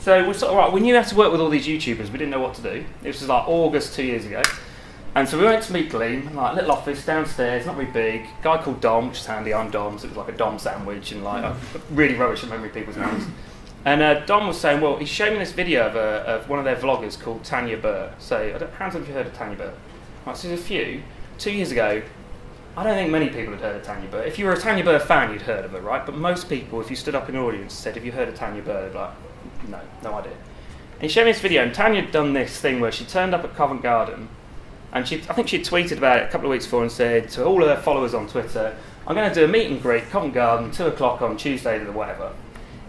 So we sort of, right, we knew how to work with all these YouTubers. We didn't know what to do. It was like August 2 years ago. And so we went to meet Gleam, like a little office downstairs, not very big. Guy called Dom, which is handy, I'm Dom, so it was like a Dom sandwich and like really rubbish at memory people's names. And Dom was saying, well, he's showing me this video of one of their vloggers called Tanya Burr. So, hands up if you've heard of Tanya Burr. Right, so there's a few. 2 years ago, I don't think many people had heard of Tanya Burr. If you were a Tanya Burr fan, you'd heard of her, right? But most people, if you stood up in an audience and said, have you heard of Tanya Burr? They'd be like, no idea. And he showed me this video, and Tanya had done this thing where she turned up at Covent Garden, and I think she tweeted about it a couple of weeks before and said to all of her followers on Twitter, I'm going to do a meet and greet, Covent Garden, 2 o'clock on Tuesday or whatever.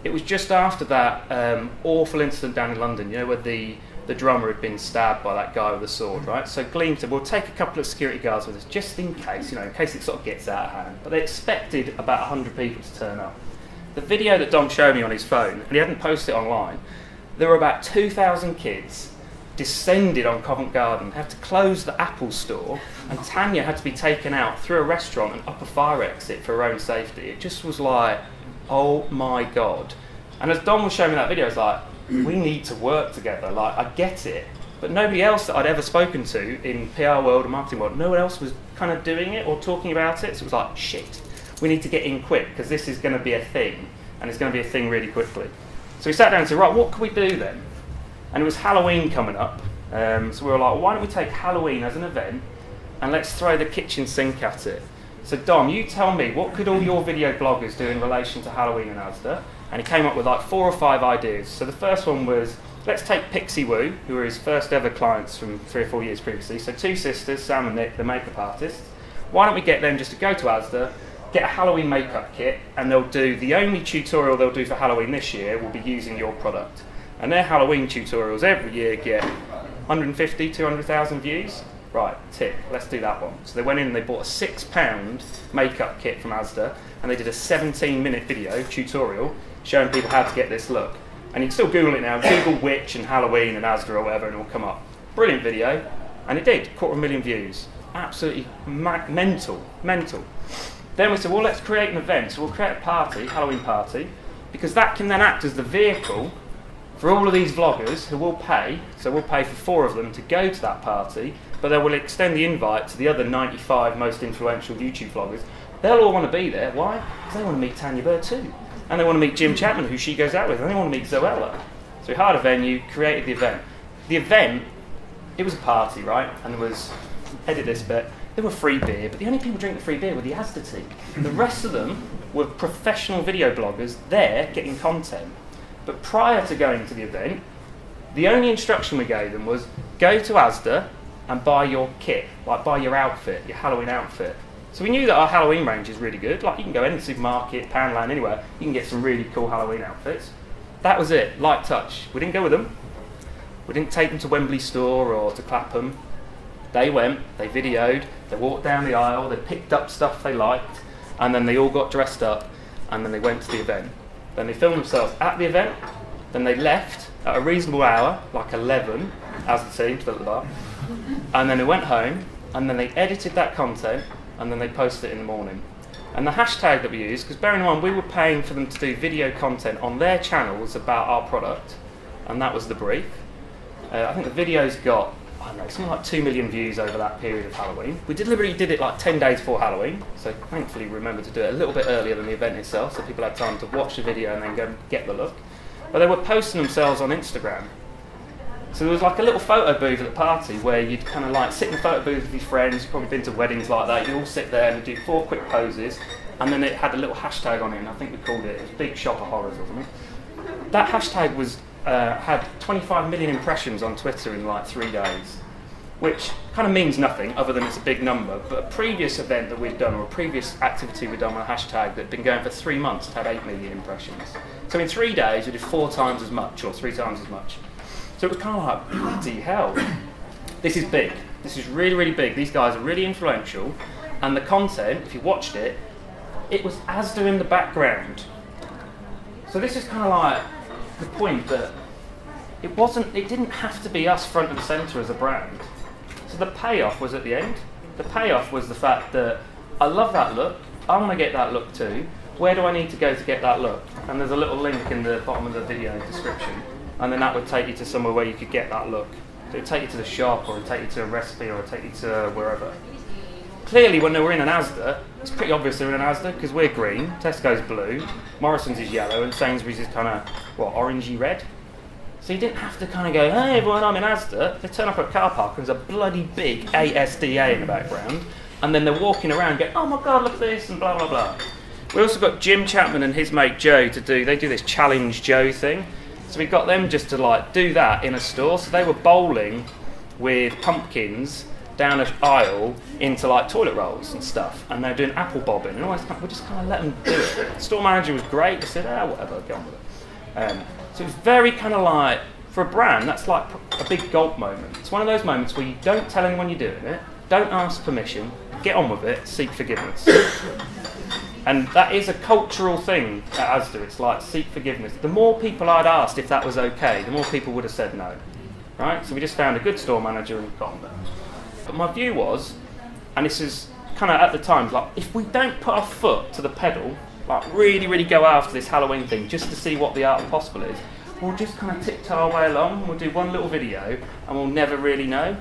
It was just after that awful incident down in London, you know, where the drummer had been stabbed by that guy with a sword, right? So Gleam said, we'll take a couple of security guards with us, just in case, you know, in case it sort of gets out of hand. But they expected about 100 people to turn up. The video that Dom showed me on his phone, and he hadn't posted it online, there were about 2,000 kids descended on Covent Garden, had to close the Apple store, and Tanya had to be taken out through a restaurant and up a fire exit for her own safety. It just was like, oh my God. And as Dom was showing me that video, it's like, we need to work together. Like, I get it, but nobody else that I'd ever spoken to in PR world or marketing world, no one else was kind of doing it or talking about it. So it was like, shit, we need to get in quick because this is going to be a thing, and it's going to be a thing really quickly. So we sat down and said, right, what can we do then? And it was Halloween coming up, so we were like, why don't we take Halloween as an event and let's throw the kitchen sink at it. So Dom, you tell me, what could all your video bloggers do in relation to Halloween and Asda? And he came up with like 4 or 5 ideas. So the first one was, let's take Pixie Woo, who were his first ever clients from 3 or 4 years previously. So 2 sisters, Sam and Nick, the makeup artists. Why don't we get them just to go to Asda, get a Halloween makeup kit, and they'll do, the only tutorial they'll do for Halloween this year will be using your product. And their Halloween tutorials every year get 150, 200,000 views. Right, tick, let's do that one. So they went in and they bought a £6 makeup kit from Asda, and they did a 17-minute video tutorial showing people how to get this look. And you can still Google it now, Google witch and Halloween and Asda or whatever, and it will come up. Brilliant video, and it did, 250,000 views. Absolutely mental. Then we said, well, let's create an event. So we'll create a party, Halloween party, because that can then act as the vehicle for all of these vloggers who will pay, so we'll pay for 4 of them to go to that party, but they will extend the invite to the other 95 most influential YouTube vloggers. They'll all want to be there. Why? Because they want to meet Tanya Burr too. And they want to meet Jim Chapman, who she goes out with, and they want to meet Zoella. So we hired a venue, created the event. The event, it was a party, right? And there was, edit this bit, there were free beer, but the only people drinking the free beer were the Asda team. The rest of them were professional video bloggers there getting content. But prior to going to the event, the only instruction we gave them was go to Asda and buy your kit, like buy your outfit, your Halloween outfit. So we knew that our Halloween range is really good. Like you can go in the supermarket, Poundland, anywhere, you can get some really cool Halloween outfits. That was it, light touch. We didn't go with them. We didn't take them to Wembley Store or to Clapham. They went, they videoed, they walked down the aisle, they picked up stuff they liked, and then they all got dressed up, and then they went to the event. Then they filmed themselves at the event, then they left at a reasonable hour, like 11, as the team, to the bar, and then they went home, and then they edited that content, and then they posted it in the morning. And the hashtag that we used, because bearing in mind we were paying for them to do video content on their channels about our product, and that was the brief. I think the videos got, I don't know, something like 2 million views over that period of Halloween. We deliberately did it like 10 days before Halloween, so thankfully we remembered to do it a little bit earlier than the event itself, so people had time to watch the video and then go and get the look. But they were posting themselves on Instagram. So there was like a little photo booth at the party where you'd kind of like sit in the photo booth with your friends, you've probably been to weddings like that, you all sit there and do 4 quick poses, and then it had a little hashtag on it, and I think we called it Big Shop of Horrors or something. That hashtag was had 25 million impressions on Twitter in like 3 days, which kind of means nothing other than it's a big number, but a previous event that we'd done or a previous activity we'd done on a hashtag that had been going for 3 months had 8 million impressions. So in 3 days we did 4 times as much or 3 times as much. So it was kind of like, bloody hell, this is big, this is really, really big, these guys are really influential, and the content, if you watched it, it was Asda in the background. So this is kind of like the point that it didn't have to be us front and centre as a brand. So the payoff was at the end. The payoff was the fact that I love that look, I want to get that look too, where do I need to go to get that look? And there's a little link in the bottom of the video description. and then that would take you to somewhere where you could get that look. So it would take you to the shop, or it would take you to a recipe, or it would take you to wherever. Clearly, when they were in an Asda, it's pretty obvious they're in an Asda because we're green, Tesco's blue, Morrison's is yellow, and Sainsbury's is kind of, orangey red. So you didn't have to kind of go, hey everyone, I'm in Asda. They turn up at a car park and there's a bloody big ASDA in the background, and then they're walking around going, oh my god, look at this, and blah blah blah. We also got Jim Chapman and his mate Joe they do this Challenge Joe thing. So we got them just to like do that in a store. So they were bowling with pumpkins down an aisle into like toilet rolls and stuff, and they're doing apple bobbing, and we just kind of let them do it. The store manager was great. They said, whatever, get on with it. So it was very kind of like, for a brand, that's like a big gulp moment. It's one of those moments where you don't tell anyone you're doing it, don't ask permission, get on with it, seek forgiveness. And that is a cultural thing at Asda. It's like, seek forgiveness. The more people I'd asked if that was okay, the more people would have said no. Right? So we just found a good store manager and got on there. But my view was, and this is kind of at the time, like, if we don't put our foot to the pedal, like really, really go after this Halloween thing just to see what the art of possible is, we'll just kind of tiptoe our way along, we'll do one little video, and we'll never really know.